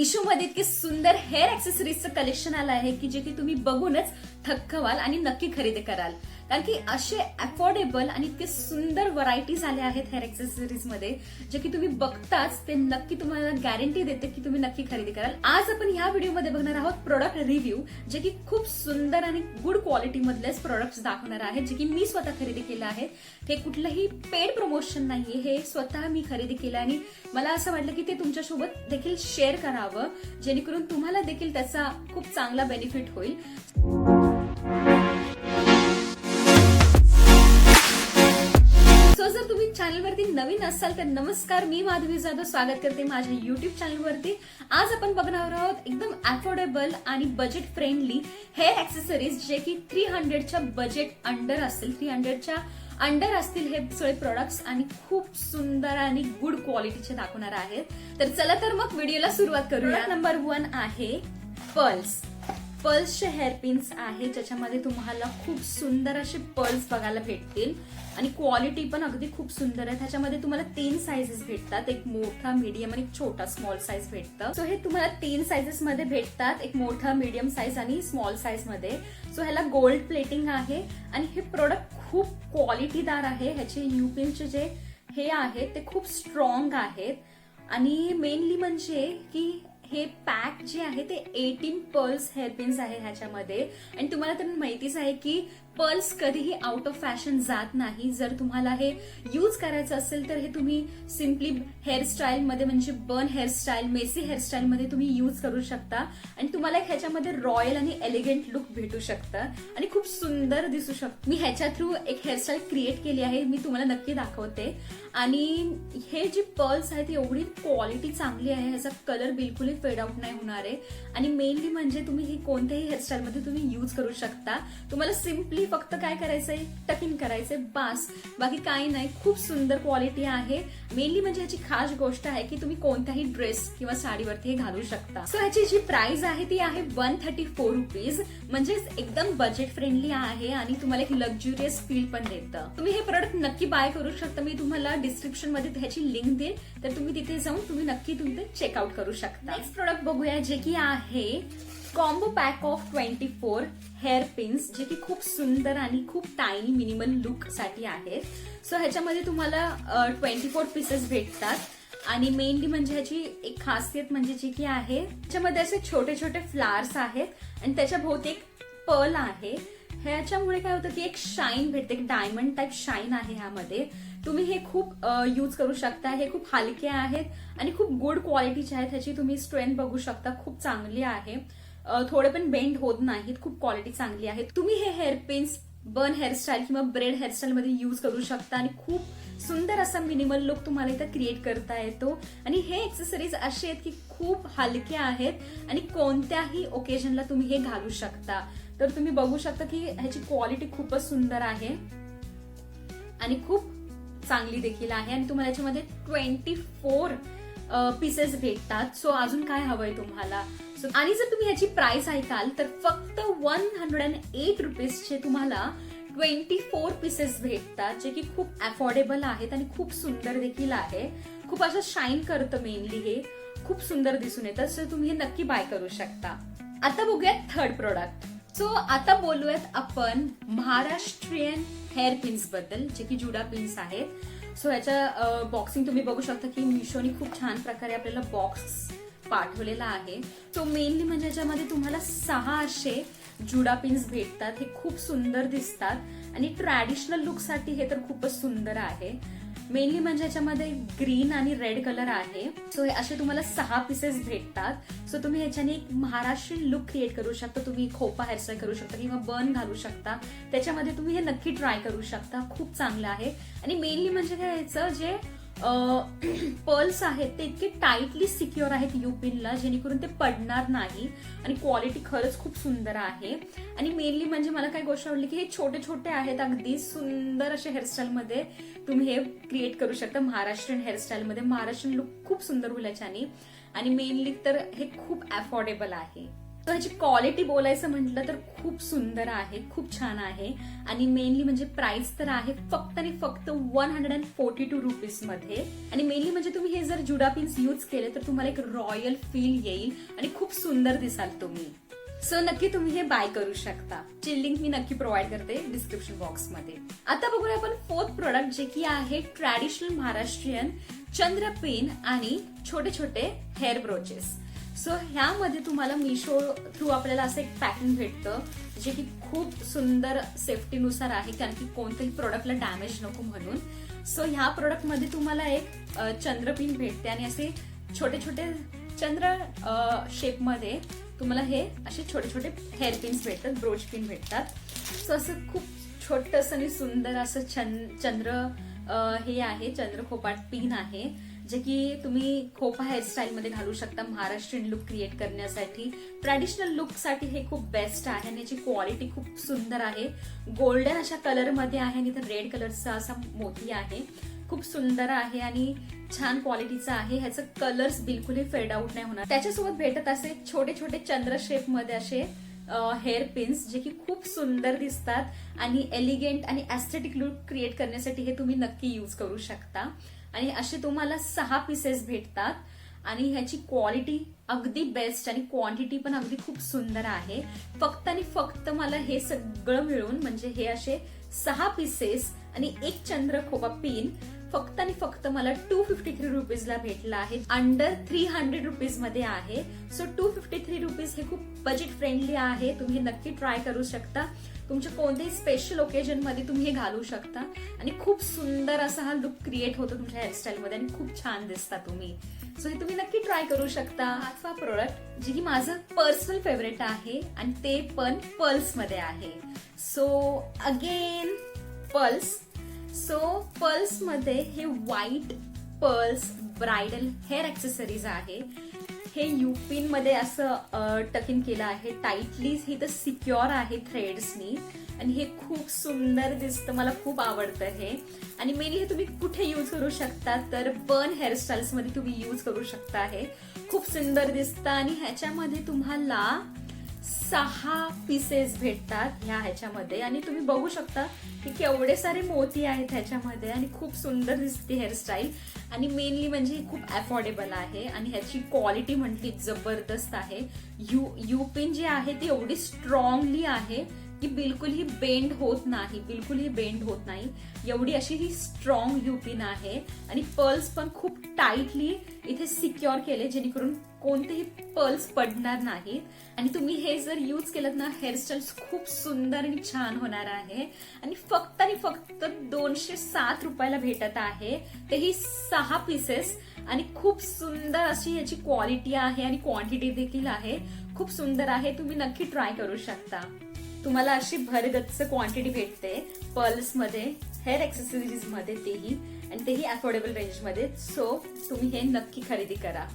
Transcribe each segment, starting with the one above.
मीशोमध्ये इतके सुंदर hair ऍक्सेसरीजचं collection आलं आहे की जे की तुम्ही बघूनच थक्क व्हाल आणि नक्की खरेदी कराल. कारण की असे अफोर्डेबल आणि इतके सुंदर व्हरायटीज आल्या आहेत हेअर ऍक्सेसरीज मध्ये जे की तुम्ही बघताच ते नक्की तुम्हाला गॅरंटी देते की तुम्ही नक्की खरेदी कराल. आज आपण ह्या व्हिडिओमध्ये बघणार आहोत प्रोडक्ट रिव्ह्यू जे की खूप सुंदर आणि गुड क्वालिटी मधलेच प्रोडक्ट्स दाखवणार आहेत जे की मी स्वतः खरेदी केलं आहे. हे कुठलंही पेड प्रमोशन नाहीये, हे स्वतः मी खरेदी केलं आणि मला असं वाटलं की ते तुमच्यासोबत देखील शेअर करावं जेणेकरून तुम्हाला देखील त्याचा खूप चांगला बेनिफिट होईल. जर तुम्ही चॅनलवरती नवीन असाल तर नमस्कार, मी माधवी जाधव स्वागत करते माझ्या युट्यूब चॅनलवरती. आज आपण बघणार आहोत एकदम अफोर्डेबल आणि बजेट फ्रेंडली हेअर ऍक्सेसरीज जे की 300च्या बजेट अंडर असतील, 300च्या अंडर असतील हे सगळे प्रोडक्ट्स आणि खूप सुंदर आणि गुड क्वालिटीचे दाखवणार आहेत. तर चला तर मग व्हिडिओला सुरुवात करूया. नंबर 1 आहे पर्ल्सचे हेअरपिन्स आहे ज्याच्यामध्ये तुम्हाला खूप सुंदर असे पर्ल्स बघायला भेटतील आणि क्वालिटी पण अगदी खूप सुंदर आहे. त्याच्यामध्ये तुम्हाला 3 साइजेस भेटतात, एक मोठा, मीडियम आणि एक छोटा स्मॉल साइज भेटतं. सो हे तुम्हाला 3 साइजेस मध्ये भेटतात, एक मोठा, मीडियम साइज आणि स्मॉल साइज मध्ये. सो ह्याला गोल्ड प्लेटिंग आहे आणि हे प्रोडक्ट खूप क्वालिटीदार आहे. ह्याचे यूपिनचे जे हे आहेत ते खूप स्ट्रॉंग आहेत आणि मेनली म्हणजे की हे पॅक जे आहे ते 18 पर्ल्स हेअरपिन्स आहे ह्याच्यामध्ये. आणि तुम्हाला तर माहितीच आहे की पर्ल्स कधीही आउट ऑफ फॅशन जात नाही. जर तुम्हाला हे यूज करायचं असेल तर हे तुम्ही सिम्पली हेअरस्टाईल मध्ये म्हणजे बर्न हेअरस्टाईल, मेसी हेअरस्टाईल मध्ये तुम्ही यूज करू शकता आणि तुम्हाला एक ह्याच्यामध्ये रॉयल आणि एलिगंट लुक भेटू शकतं आणि खूप सुंदर दिसू शकतं. मी ह्याच्या थ्रू एक हेअरस्टाईल क्रिएट केली आहे, मी तुम्हाला नक्की दाखवते. आणि हे जे पर्ल्स आहेत एवढी क्वालिटी चांगली आहे, ह्याचा कलर बिलकुलही फेड आउट नाही होणार आहे आणि मेनली म्हणजे तुम्ही हे कोणत्याही हेअरस्टाईल मध्ये तुम्ही यूज करू शकता. तुम्हाला सिम्पली फक्त काय करायचंय, टक इन करायचंय बास, बाकी काही नाही. खूप सुंदर क्वालिटी आहे. मेनली म्हणजे ह्याची खास गोष्ट आहे की तुम्ही कोणत्याही ड्रेस किंवा साडीवरती हे घालू शकता. सो ह्याची जी प्राइस आहे ती आहे 134 रुपीज, म्हणजे एकदम बजेट फ्रेंडली आहे आणि तुम्हाला एक लक्झुरियस फील पण देतं. तुम्ही हे प्रोडक्ट नक्की बाय करू शकता. मी तुम्हाला डिस्क्रिप्शन मध्ये ह्याची लिंक देईल, तर तुम्ही तिथे जाऊन तुम्ही नक्की तुम्ही चेकआउट करू शकता. नेक्स्ट प्रोडक्ट बघूया जे की आहे combo pack of 24 hair pins जे की खूप सुंदर आणि खूप टायनी मिनिमल लुक साठी आहेत. सो ह्याच्यामध्ये तुम्हाला 24 पीसेस भेटतात आणि मेनली म्हणजे ह्याची एक खासियत म्हणजे जी की आहे त्याच्यामध्ये असे छोटे छोटे फ्लावर्स आहेत आणि त्याच्या भोवती एक पर्ल आहे. ह्याच्यामुळे काय होतं की एक शाईन भेटते, एक डायमंड टाइप शाईन आहे ह्यामध्ये. तुम्ही हे खूप यूज करू शकता. हे खूप हलके आहेत आणि खूप गुड क्वालिटीचे आहेत. ह्याची तुम्ही स्ट्रेंथ बघू शकता, खूप चांगली आहे. थोडे पण बेंड होत नाहीत, खूप क्वालिटी चांगली आहे. तुम्ही हे हेअरपिन्स बर्न हेअरस्टाईल किंवा ब्रेड हेअरस्टाईल मध्ये यूज करू शकता आणि खूप सुंदर असा मिनिमल लुक तुम्हाला इथं क्रिएट करता येतो. आणि हे एक्सेसरीज असे आहेत की खूप हलके आहेत आणि कोणत्याही ओकेजनला तुम्ही हे घालू शकता. तर तुम्ही बघू शकता की ह्याची क्वालिटी खूपच सुंदर आहे आणि खूप चांगली देखील आहे आणि तुम्हाला याच्यामध्ये 24 पीसेस भेटतात. सो अजून काय हवंय तुम्हाला. आणि जर तुम्ही ह्याची प्राइस ऐकाल तर फक्त 108 रुपीजचे तुम्हाला 24 पीसेस भेटतात जे की खूप अफोर्डेबल आहेत आणि खूप सुंदर देखील आहे. खूप असं शाईन करतं, मेनली हे खूप सुंदर दिसून येतं. सो तुम्ही हे नक्की बाय करू शकता. आता बघूयात थर्ड प्रोडक्ट. सो आता बोलूयात आपण महाराष्ट्रीयन हेअर पिन्स बद्दल जे की जुडा पिन्स आहेत. सो ह्याच्या बॉक्सिंग तुम्ही बघू शकता की मिशोने खूप छान प्रकारे आपल्याला बॉक्स पाठवलेला आहे. सो मेनली म्हणजे ह्याच्यामध्ये तुम्हाला 6 असे जुडा पिन्स भेटतात. हे खूप सुंदर दिसतात आणि ट्रॅडिशनल लुक साठी हे तर खूपच सुंदर आहे. मेनली म्हणजे ह्याच्यामध्ये ग्रीन आणि रेड कलर आहे. सो हे असे तुम्हाला 6 पीसेस भेटतात. सो तुम्ही ह्याच्याने एक महाराष्ट्रीयन लुक क्रिएट करू शकता. तुम्ही खोपा हेअरस्टाईल करू शकता किंवा बर्न घालू शकता. त्याच्यामध्ये तुम्ही हे नक्की ट्राय करू शकता. खूप चांगलं आहे. आणि मेनली म्हणजे काय, ह्याचं जे पर्ल्स आहेत ते इतके टाईटली सिक्युअर आहेत यूपिनला जेणेकरून ते पडणार नाही आणि क्वालिटी खरंच खूप सुंदर आहे. आणि मेनली म्हणजे मला काय गोष्ट आवडली की हे छोटे छोटे आहेत, अगदी सुंदर असे हेअरस्टाईल मध्ये तुम्ही हे क्रिएट करू शकता. महाराष्ट्रीयन हेअरस्टाईल मध्ये महाराष्ट्रीयन लुक खूप सुंदर होईल याच्याने. आणि मेनली तर हे खूप अफोर्डेबल आहे. तर ह्याची क्वालिटी बोलायचं म्हटलं तर खूप सुंदर आहे, खूप छान आहे. आणि मेनली म्हणजे प्राइस तर आहे फक्त आणि फक्त 142 रुपीज मध्ये. आणि मेनली म्हणजे तुम्ही हे जर जुडा पिन्स यूज केले तर तुम्हाला एक रॉयल फील येईल आणि खूप सुंदर दिसाल तुम्ही. सो नक्की तुम्ही हे बाय करू शकता. ची लिंक मी नक्की प्रोव्हाइड करते डिस्क्रिप्शन बॉक्स मध्ये. आता बघूया आपण फोर्थ प्रोडक्ट, जे की आहे ट्रॅडिशनल महाराष्ट्रीयन चंद्र पिन आणि छोटे छोटे हेअर ब्रोचेस. सो ह्यामध्ये तुम्हाला मिशो थ्रू आपल्याला असं एक पॅकिंग भेटतं, जे की खूप सुंदर सेफ्टीनुसार आहे, कारण की कोणत्याही प्रोडक्टला डॅमेज नको म्हणून. सो ह्या प्रोडक्ट मध्ये तुम्हाला एक चंद्रपिन भेटते आणि असे छोटे छोटे चंद्र शेप मध्ये तुम्हाला हे असे छोटे छोटे हेअर पिन्स भेटतात, ब्रोच पिन भेटतात. सो असं खूप छोटस आणि सुंदर असं चंद्र हे आहे, चंद्र खोपाट पिन आहे, जे की तुम्ही खोपा हेअरस्टाईल मध्ये घालू शकता महाराष्ट्रीयन लुक क्रिएट करण्यासाठी. ट्रॅडिशनल लुक साठी हे खूप बेस्ट आहे आणि याची क्वालिटी खूप सुंदर आहे. गोल्डन अशा कलर मध्ये आहे आणि इथं रेड कलरचा असा मोती आहे. खूप सुंदर आहे आणि छान क्वालिटीचा आहे. ह्याचं कलर्स बिलकुलही फेड आउट नाही होणार. त्याच्यासोबत भेटत असे छोटे छोटे चंद्र शेप मध्ये असे हेअर पिन्स, जे की खूप सुंदर दिसतात आणि एलिगंट आणि एस्थेटिक लुक क्रिएट करण्यासाठी हे तुम्ही नक्की यूज करू शकता. आणि असे तुम्हाला 6 पीसेस भेटतात आणि ह्याची क्वालिटी अगदी बेस्ट आणि क्वांटिटी पण अगदी खूप सुंदर आहे. फक्त आणि फक्त मला हे सगळं मिळून म्हणजे हे असे 6 पीसेस आणि एक चंद्र खोपा पिन फक्त आणि फक्त मला 253 रुपीजला भेटला आहे. अंडर 300 रुपीज मध्ये आहे. सो 253 रुपीज हे खूप बजेट फ्रेंडली आहे. तुम्ही हे नक्की ट्राय करू शकता. तुमच्या कोणत्याही स्पेशल ओकेजन मध्ये तुम्ही हे घालू शकता आणि खूप सुंदर असा हा लुक क्रिएट होतो तुमच्या हेअरस्टाईल मध्ये आणि खूप छान दिसता तुम्ही. सो हे तुम्ही नक्की ट्राय करू शकता. पाचवा प्रोडक्ट, जे की माझं पर्सनल फेवरेट आहे आणि ते पण पर्ल्स मध्ये आहे. So again pearls. So pearls मध्ये हे white pearls bridal hair accessories आहे. हे युपिन मध्ये असं टकिंग केलं आहे टाइटली. हे तर सिक्युअर आहे थ्रेड्सनी आणि हे खूप सुंदर दिसतं. मला खूप आवडतं हे. आणि मेनली हे तुम्ही कुठे यूज करू शकता तर बन हेअरस्टाईल्स मध्ये तुम्ही यूज करू शकता. हे खूप सुंदर दिसतं आणि ह्याच्यामध्ये तुम्हाला 6 पीसेस भेटतात ह्याच्यामध्ये आणि तुम्ही बघू शकता की केवढे सारे मोती आहेत ह्याच्यामध्ये आणि खूप सुंदर दिसते हेअरस्टाईल. आणि मेनली म्हणजे खूप अफोर्डेबल आहे आणि ह्याची क्वालिटी म्हटली जबरदस्त आहे. युपिन जे आहे ती एवढी स्ट्रॉंगली आहे की बिलकुलही बेंड होत नाही, बिलकुलही बेंड होत नाही. एवढी अशी ही स्ट्रॉंग युपिन आहे आणि पर्ल्स पण खूप टाइटली इथे सिक्युअर केले, जेणेकरून कोणतेही पर्ल्स पडणार नाहीत. आणि तुम्ही हे जर यूज केलं ना हेअरस्टाईल खूप सुंदर आणि छान होणार आहे. आणि फक्त 207 रुपयाला भेटत आहे. तेही 6 पीसेस आणि खूप सुंदर अशी याची क्वालिटी आहे आणि क्वांटिटी देखील आहे. खूप सुंदर आहे. तुम्ही नक्की ट्राय करू शकता. तुम्हाला अशी भरगच्च क्वांटिटी भेटते पर्ल्स मध्ये, हेअर ऍक्सेसरीज मध्ये, तेही अफोर्डेबल रेंज मध्ये. सो तुम्ही हे नक्की खरेदी करा.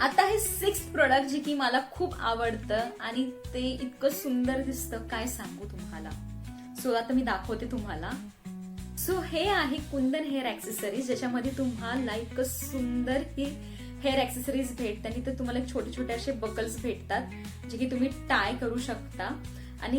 आता हे 6th प्रोडक्ट, जे की मला खूप आवडतं आणि ते इतकं सुंदर दिसतं काय सांगू तुम्हाला. सो आता मी दाखवते तुम्हाला. सो हे आहे कुंदन हेअर ऍक्सेसरीज, ज्याच्यामध्ये तुम्हाला इतकं सुंदर ही हेअर ऍक्सेसरीज भेटतात आणि ते तुम्हाला छोटे छोटे असे बकल्स भेटतात, जे की तुम्ही टाय करू शकता. आणि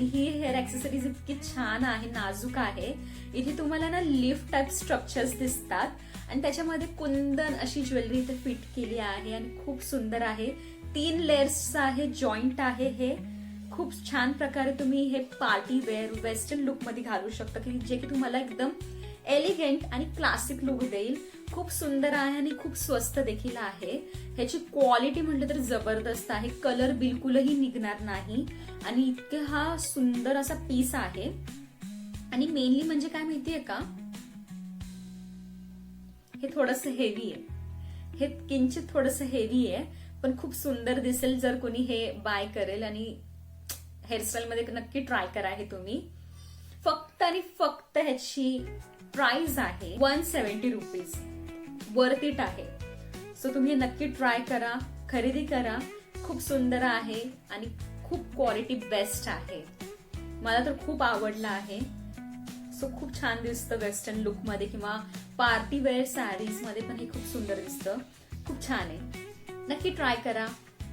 ही हेअर ऍक्सेसरीज इतकी छान आहे, नाजूक आहे. इथे तुम्हाला ना लिफ्ट टाइप स्ट्रक्चर्स दिसतात आणि त्याच्यामध्ये कुंदन अशी ज्वेलरी इथे फिट केली आहे आणि खूप सुंदर आहे. 3 लेयर्स आहे, जॉईंट आहे. हे खूप छान प्रकारे तुम्ही हे पार्टी वेअर वेस्टर्न लुक मध्ये घालू शकता, की जे की तुम्हाला एकदम एलिगंट आणि क्लासिक लुक देईल. खूप सुंदर आहे आणि खूप स्वस्त देखील आहे. ह्याची क्वालिटी म्हटलं तर जबरदस्त आहे. कलर बिलकुलही निघणार नाही आणि इतके हा सुंदर असा पीस आहे. आणि मेनली म्हणजे काय माहितीये का, हे थोडंसं हेवी आहे. हे किंचित थोडंसं हेवी आहे, पण खूप सुंदर दिसेल जर कोणी हे बाय करेल. आणि हेअरस्टाईल मध्ये नक्की ट्राय करा हे तुम्ही. फक्त आणि फक्त ह्याची प्राइस आहे 170 रुपीज. वर्थ इट आहे. सो तुम्ही नक्की ट्राय करा, खरेदी करा. खूप सुंदर आहे आणि खूप क्वालिटी बेस्ट आहे. मला तर खूप आवडला आहे. सो खूप छान दिसतं वेस्टर्न लुक मध्ये किंवा पार्टी वेअर साडीज मध्ये पण हे खूप सुंदर दिसतं. खूप छान आहे. नक्की ट्राय करा.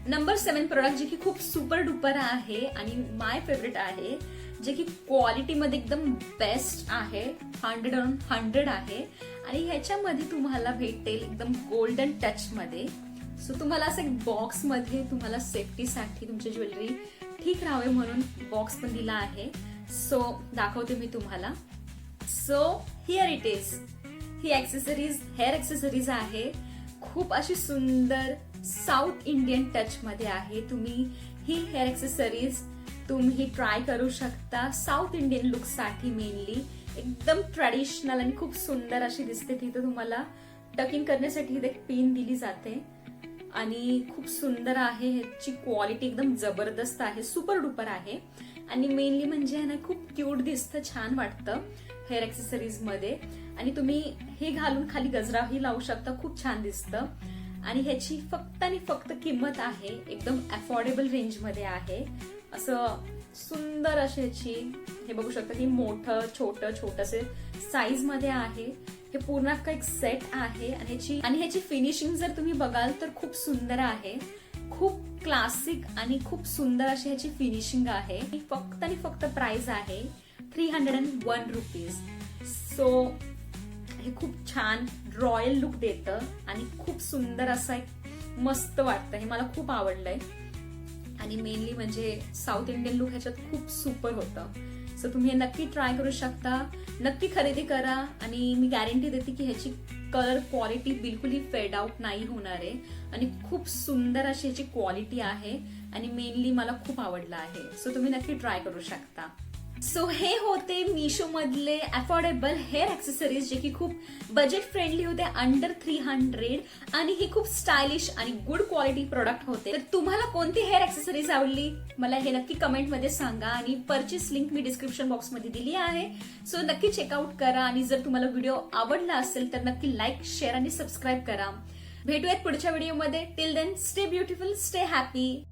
नंबर 7 प्रोडक्ट जे की खूप सुपर डुपर आहे आणि माय फेवरेट आहे, जे की क्वालिटीमध्ये एकदम बेस्ट आहे, 100 आहे आणि ह्याच्यामध्ये तुम्हाला भेटेल एकदम गोल्डन टच मध्ये. सो तुम्हाला असं एक बॉक्स मध्ये तुम्हाला सेफ्टीसाठी तुमची ज्वेलरी ठीक राहावे म्हणून बॉक्स पण दिला आहे. सो दाखवते मी तुम्हाला. So here it is. He accessories hair accessories आहे, खूप अशी सुंदर साऊथ इंडियन टच मध्ये आहे. तुम्ही ही हेअर ऍक्सेसरीज तुम्ही ट्राय करू शकता साऊथ इंडियन लुक साठी. मेनली एकदम ट्रेडिशनल आणि खूप सुंदर अशी दिसते. तिथे तुम्हाला टकिंग करण्यासाठी एक पिन दिली जाते आणि खूप सुंदर आहे. ह्याची क्वालिटी एकदम जबरदस्त आहे, सुपर डुपर आहे आणि मेनली म्हणजे ना खूप क्यूट दिसतं, छान वाटतं हेअर ऍक्सेसरीज मध्ये. आणि तुम्ही हे घालून खाली गजराही लावू शकता, खूप छान दिसतं. आणि ह्याची फक्त आणि फक्त किंमत आहे एकदम अफोर्डेबल रेंज मध्ये आहे. असं सुंदर अशी ह्याची हे बघू शकता की मोठं छोटसे साईज मध्ये आहे. हे पूर्ण एक सेट आहे आणि ह्याची फिनिशिंग जर तुम्ही बघाल तर खूप सुंदर आहे, खूप क्लासिक आणि खूप सुंदर अशी ह्याची फिनिशिंग आहे. फक्त आणि फक्त प्राइस आहे 301 रुपीज. सो हे खूप छान रॉयल लुक देतं आणि खूप सुंदर असं एक मस्त वाटतं. हे मला खूप आवडलंय आणि मेनली म्हणजे साऊथ इंडियन लुक ह्याच्यात खूप सुपर होतं. सो तुम्ही हे नक्की ट्राय करू शकता, नक्की खरेदी करा आणि मी गॅरंटी देते की ह्याची कलर क्वालिटी बिलकुलही फेड आउट नाही होणार आहे आणि खूप सुंदर अशी ह्याची क्वालिटी आहे आणि मेनली मला खूप आवडलं आहे. सो तुम्ही नक्की ट्राय करू शकता. सो हे होते मीशो मधले अफोर्डेबल हेअर ऍक्सेसरीज जे की खूप बजेट फ्रेंडली होते, अंडर 300 आणि ही खूप स्टायलिश आणि गुड क्वालिटी प्रोडक्ट होते. तर तुम्हाला कोणती हेअर ऍक्सेसरीज आवडली मला हे नक्की कमेंट मध्ये सांगा आणि परचेस लिंक मी डिस्क्रिप्शन बॉक्स मध्ये दिली आहे. सो नक्की चेकआउट करा आणि जर तुम्हाला व्हिडिओ आवडला असेल तर नक्की लाईक, शेअर आणि सबस्क्राईब करा. भेटूयात पुढच्या व्हिडिओमध्ये. Till then stay beautiful, stay happy.